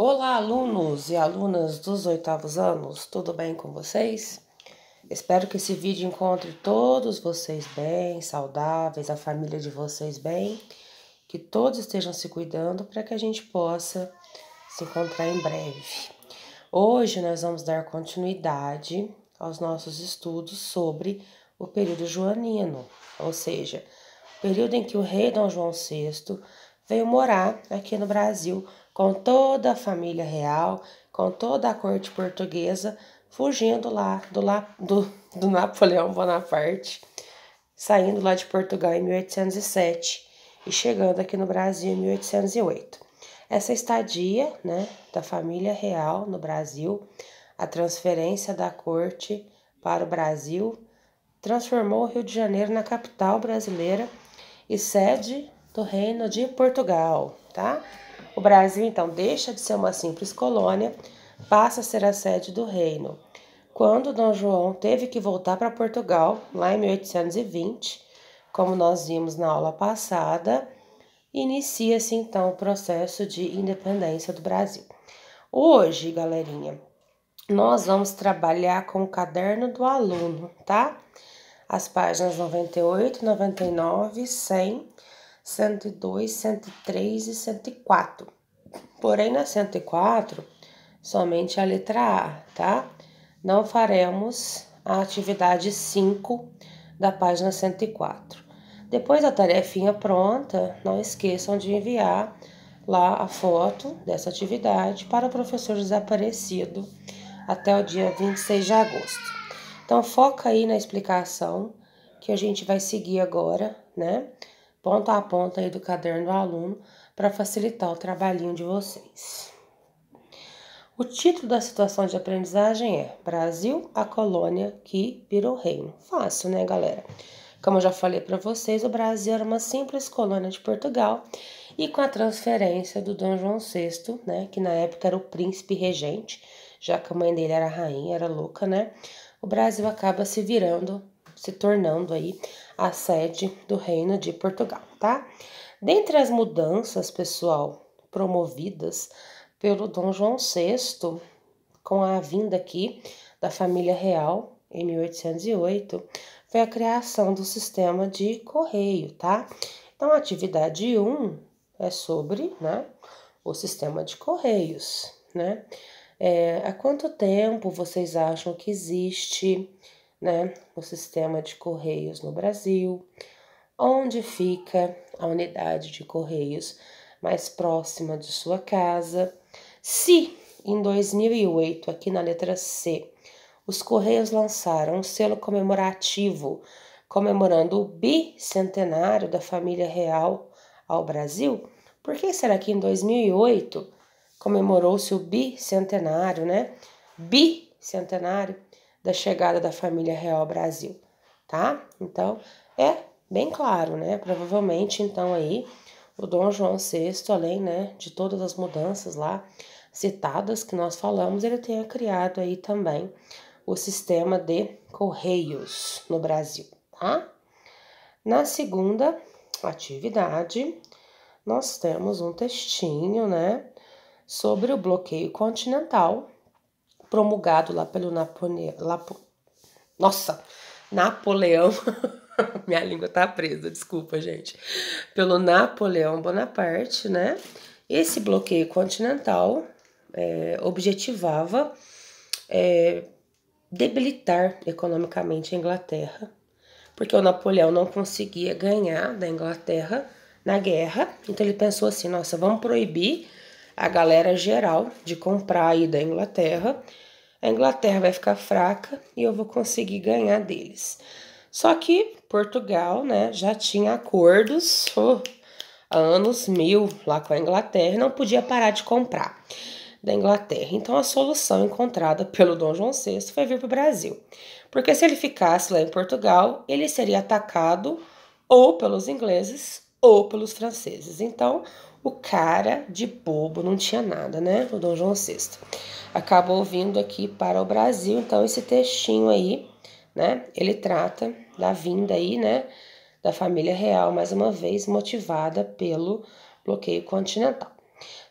Olá, alunos e alunas dos 8º anos, tudo bem com vocês? Espero que esse vídeo encontre todos vocês bem, saudáveis, a família de vocês bem, que todos estejam se cuidando para que a gente possa se encontrar em breve. Hoje nós vamos dar continuidade aos nossos estudos sobre o período joanino, ou seja, o período em que o rei Dom João VI veio morar aqui no Brasil com toda a família real, com toda a corte portuguesa, fugindo lá do Napoleão Bonaparte, saindo lá de Portugal em 1807 e chegando aqui no Brasil em 1808. Essa estadia, da família real no Brasil, a transferência da corte para o Brasil, transformou o Rio de Janeiro na capital brasileira e sede do Reino de Portugal, tá? O Brasil, então, deixa de ser uma simples colônia, passa a ser a sede do reino. Quando Dom João teve que voltar para Portugal, lá em 1820, como nós vimos na aula passada, inicia-se, então, o processo de independência do Brasil. Hoje, galerinha, nós vamos trabalhar com o caderno do aluno, tá? As páginas 98, 99, 100, 102, 103 e 104. Porém, na 104, somente a letra A, tá? Não faremos a atividade 5 da página 104. Depois da tarefinha pronta, não esqueçam de enviar lá a foto dessa atividade para o professor José Aparecido até o dia 26 de agosto. Então, foca aí na explicação que a gente vai seguir agora, ponto a ponto aí do caderno do aluno, para facilitar o trabalhinho de vocês. O título da situação de aprendizagem é Brasil, a colônia que virou reino. Fácil, né, galera? Como eu já falei para vocês, o Brasil era uma simples colônia de Portugal e com a transferência do Dom João VI, que na época era o príncipe regente, já que a mãe dele era rainha, era louca, o Brasil acaba se tornando aí a sede do Reino de Portugal, tá? Dentre as mudanças, pessoal, promovidas pelo Dom João VI, com a vinda aqui da família real, em 1808, foi a criação do sistema de correio, tá? Então, a atividade 1 é sobre, o sistema de correios, há quanto tempo vocês acham que existe, o sistema de correios no Brasil? Onde fica a unidade de correios mais próxima de sua casa? Se em 2008, aqui na letra C, os Correios lançaram um selo comemorativo comemorando o bicentenário da família real ao Brasil, por que será que em 2008 comemorou-se o bicentenário, Bicentenário da chegada da família real ao Brasil, tá? Então, é bem claro, Provavelmente, então, aí, o Dom João VI, além, de todas as mudanças lá citadas que nós falamos, ele tenha criado aí também o sistema de correios no Brasil, tá? Na segunda atividade, nós temos um textinho, sobre o bloqueio continental promulgado lá pelo Napoleão, minha língua tá presa, desculpa, gente, pelo Napoleão Bonaparte, Esse bloqueio continental objetivava debilitar economicamente a Inglaterra, porque o Napoleão não conseguia ganhar da Inglaterra na guerra, então ele pensou assim, nossa, vamos proibir a galera geral de comprar aí da Inglaterra, a Inglaterra vai ficar fraca e eu vou conseguir ganhar deles. Só que Portugal, já tinha acordos há anos 1000 lá com a Inglaterra e não podia parar de comprar da Inglaterra. Então a solução encontrada pelo Dom João VI foi vir para o Brasil. Porque se ele ficasse lá em Portugal, ele seria atacado ou pelos ingleses ou pelos franceses. Então o cara de bobo não tinha nada, o Dom João VI. Acabou vindo aqui para o Brasil, então esse textinho aí, ele trata da vinda aí, da família real, mais uma vez motivada pelo bloqueio continental,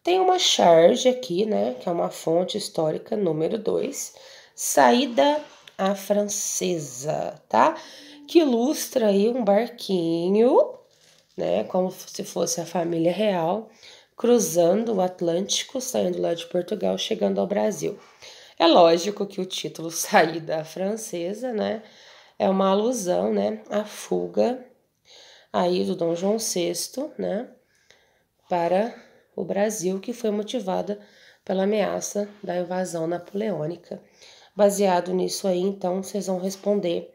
Tem uma charge aqui, né, que é uma fonte histórica número 2, Saída à Francesa, tá? Que ilustra aí um barquinho, né, como se fosse a família real, cruzando o Atlântico, saindo lá de Portugal, chegando ao Brasil. É lógico que o título Saída Francesa, né, é uma alusão, né, à fuga aí do Dom João VI, né, para o Brasil, que foi motivada pela ameaça da invasão napoleônica. Baseado nisso aí, então, vocês vão responder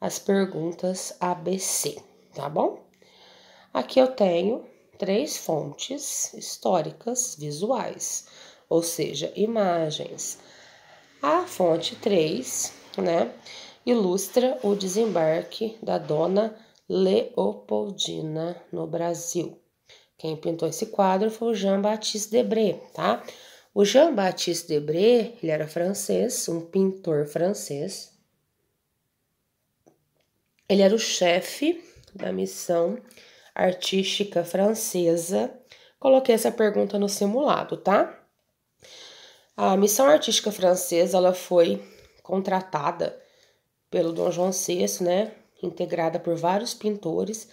as perguntas ABC, tá bom? Aqui eu tenho 3 fontes históricas visuais, ou seja, imagens. A fonte 3, né, ilustra o desembarque da Dona Leopoldina no Brasil. Quem pintou esse quadro foi o Jean-Baptiste Debré, tá? O Jean-Baptiste Debré, ele era francês, um pintor francês. Ele era o chefe da missão artística francesa. Coloquei essa pergunta no simulado, tá? A missão artística francesa, ela foi contratada pelo Dom João VI, né? Integrada por vários pintores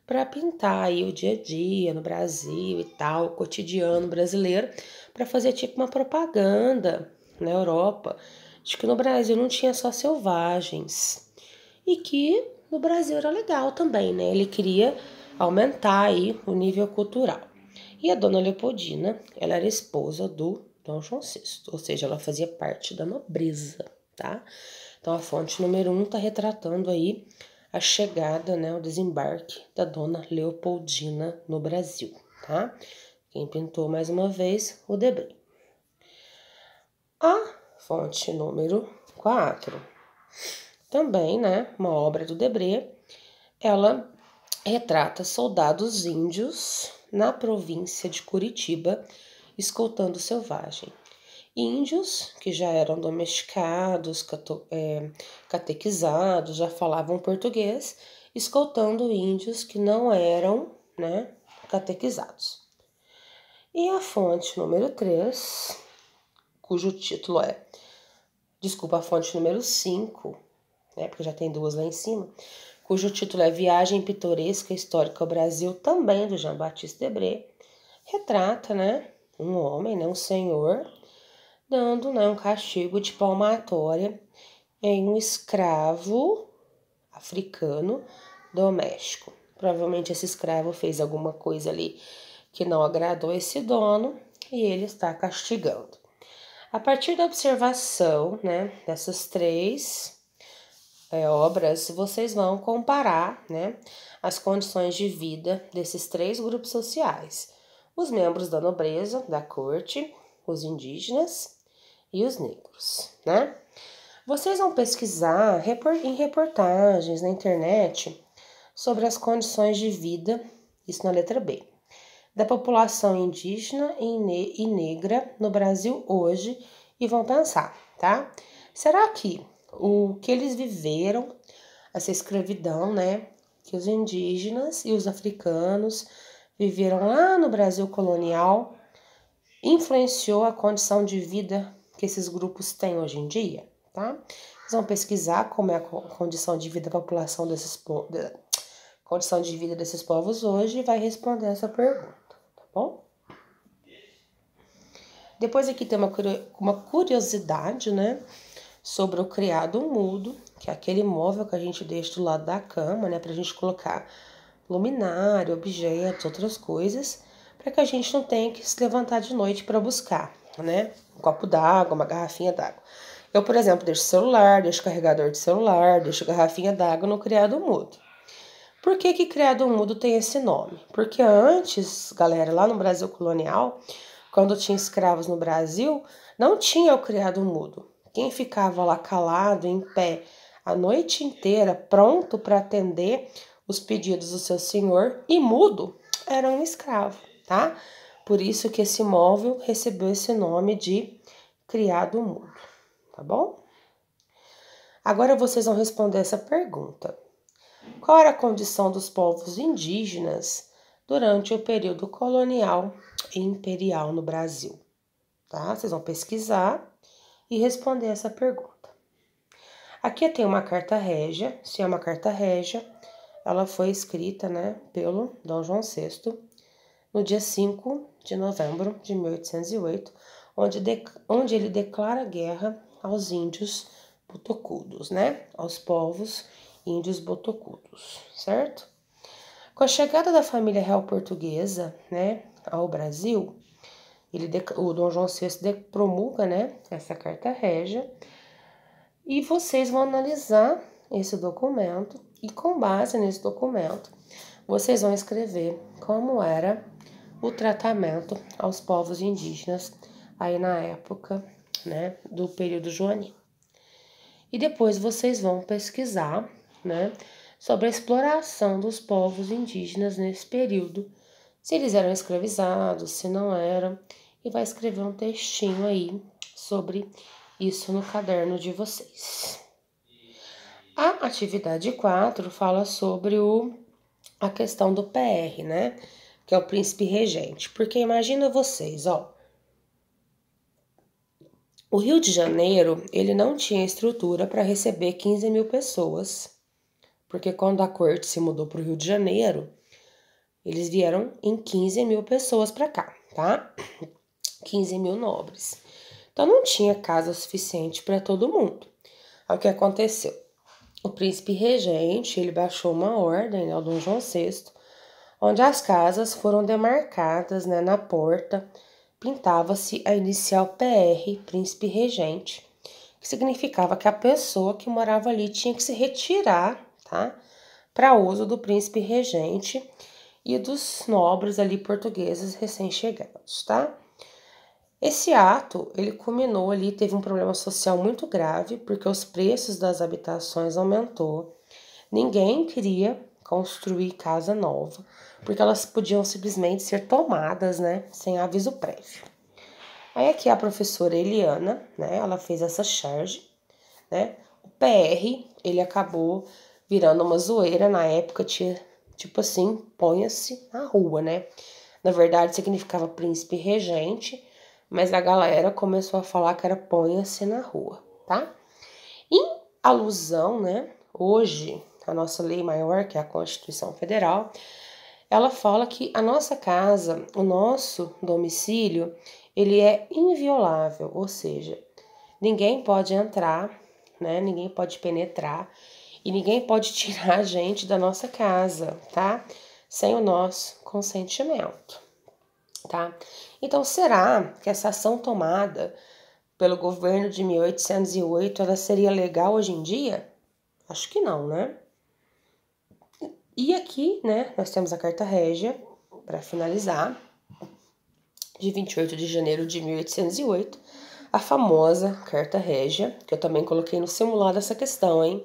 para pintar aí o dia a dia no Brasil e tal, o cotidiano brasileiro, para fazer tipo uma propaganda na Europa de que no Brasil não tinha só selvagens e que no Brasil era legal também, né? Ele queria aumentar aí o nível cultural. E a Dona Leopoldina, ela era esposa do Dom João VI, ou seja, ela fazia parte da nobreza, tá? Então a fonte número 1 está retratando aí a chegada, né, o desembarque da Dona Leopoldina no Brasil, tá? Quem pintou mais uma vez, o Debré. A fonte número 4, também, né, uma obra do Debré, ela retrata soldados índios na província de Curitiba escoltando o selvagem. Índios que já eram domesticados, catequizados, já falavam português, escoltando índios que não eram, né, catequizados. E a fonte número 3, cujo título é, a fonte número 5, né, porque já tem 2 lá em cima, cujo título é Viagem Pitoresca Histórica ao Brasil, também do Jean-Baptiste Debré, retrata, né, um homem, né, um senhor, dando, né, um castigo de palmatória em um escravo africano doméstico. Provavelmente esse escravo fez alguma coisa ali que não agradou esse dono e ele está castigando. A partir da observação, né, dessas 3 obras, vocês vão comparar, né, as condições de vida desses 3 grupos sociais: os membros da nobreza, da corte, os indígenas e os negros, né? Vocês vão pesquisar em reportagens na internet sobre as condições de vida, isso na letra B, da população indígena e negra no Brasil hoje e vão pensar, tá? Será que o que eles viveram, essa escravidão, né, que os indígenas e os africanos viveram lá no Brasil colonial, influenciou a condição de vida que esses grupos têm hoje em dia, tá? Eles vão pesquisar como é a condição de vida da população condição de vida desses povos hoje e vai responder essa pergunta, tá bom? Depois aqui tem uma curiosidade, né, sobre o criado mudo, que é aquele móvel que a gente deixa do lado da cama, né, pra gente colocar luminária, objetos, outras coisas, para que a gente não tenha que se levantar de noite para buscar, né? Um copo d'água, uma garrafinha d'água. Eu, por exemplo, deixo celular, deixo carregador de celular, deixo garrafinha d'água no criado mudo. Por que que criado mudo tem esse nome? Porque antes, galera, lá no Brasil colonial, quando tinha escravos no Brasil, não tinha o criado mudo. Quem ficava lá calado, em pé, a noite inteira, pronto para atender os pedidos do seu senhor e mudo, era um escravo, tá? Por isso que esse móvel recebeu esse nome de criado mudo, tá bom? Agora vocês vão responder essa pergunta. Qual era a condição dos povos indígenas durante o período colonial e imperial no Brasil, tá? Vocês vão pesquisar e responder essa pergunta. Aqui tem uma carta régia, se é uma carta régia, ela foi escrita, né, pelo Dom João VI, no dia 5 de novembro de 1808, onde ele declara guerra aos índios botocudos, né, aos povos índios botocudos, certo? Com a chegada da família real portuguesa, né, ao Brasil, o Dom João VI promulga, né, essa carta régia, e vocês vão analisar esse documento e com base nesse documento, vocês vão escrever como era o tratamento aos povos indígenas aí na época, né, do período joanino. E depois vocês vão pesquisar, né, sobre a exploração dos povos indígenas nesse período, se eles eram escravizados, se não eram, e vai escrever um textinho aí sobre isso no caderno de vocês. A atividade 4 fala sobre a questão do PR, né? Que é o príncipe regente. Porque imagina vocês, ó. O Rio de Janeiro, ele não tinha estrutura para receber 15 mil pessoas. Porque quando a corte se mudou para o Rio de Janeiro, eles vieram em 15 mil pessoas para cá, tá? 15 mil nobres. Então não tinha casa suficiente para todo mundo. Aí o que aconteceu? O príncipe regente, ele baixou uma ordem, né, o Dom João VI, onde as casas foram demarcadas, né, na porta, pintava-se a inicial PR, príncipe regente, que significava que a pessoa que morava ali tinha que se retirar, tá, para uso do príncipe regente e dos nobres ali portugueses recém-chegados, tá? Esse ato, ele culminou ali, teve um problema social muito grave, porque os preços das habitações aumentou. Ninguém queria construir casa nova, porque elas podiam simplesmente ser tomadas, né, sem aviso prévio. Aí aqui a professora Eliana, né, ela fez essa charge, né? O PR, ele acabou virando uma zoeira, na época tinha, tipo assim, ponha-se na rua, né? Na verdade significava príncipe regente, mas a galera começou a falar que era ponha-se na rua, tá? Em alusão, né, hoje, a nossa lei maior, que é a Constituição Federal, ela fala que a nossa casa, o nosso domicílio, ele é inviolável, ou seja, ninguém pode entrar, né, ninguém pode penetrar e ninguém pode tirar a gente da nossa casa, tá? Sem o nosso consentimento, tá? Então, será que essa ação tomada pelo governo de 1808, ela seria legal hoje em dia? Acho que não, né? E aqui, né, nós temos a carta régia, para finalizar, de 28 de janeiro de 1808, a famosa carta régia, que eu também coloquei no simulado essa questão, hein?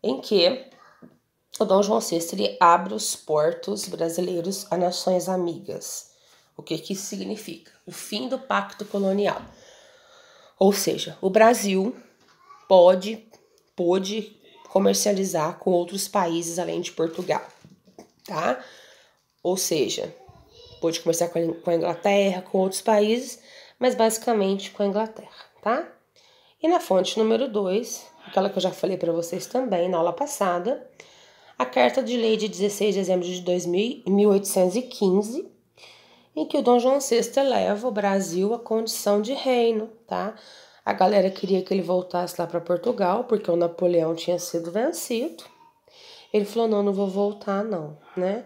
Em que o Dom João VI ele abre os portos brasileiros a nações amigas. O que isso significa? O fim do pacto colonial. Ou seja, o Brasil pôde comercializar com outros países além de Portugal, tá? Ou seja, pôde comerciar com a Inglaterra, com outros países, mas basicamente com a Inglaterra, tá? E na fonte número 2, aquela que eu já falei para vocês também na aula passada, a Carta de Lei de 16 de dezembro de 1815, em que o Dom João VI eleva o Brasil à condição de reino, tá? A galera queria que ele voltasse lá para Portugal, porque o Napoleão tinha sido vencido. Ele falou, não vou voltar não, né?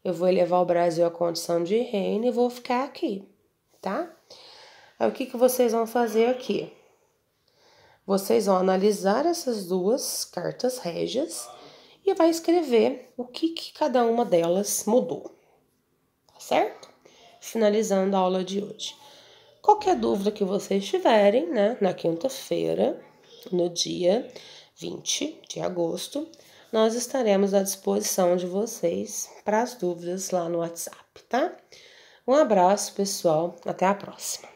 Eu vou elevar o Brasil à condição de reino e vou ficar aqui, tá? Aí o que vocês vão fazer aqui? Vocês vão analisar essas duas cartas régias e vai escrever o que cada uma delas mudou, tá certo? Finalizando a aula de hoje. Qualquer dúvida que vocês tiverem, né, na quinta-feira, no dia 20 de agosto, nós estaremos à disposição de vocês para as dúvidas lá no WhatsApp, tá? Um abraço, pessoal. Até a próxima.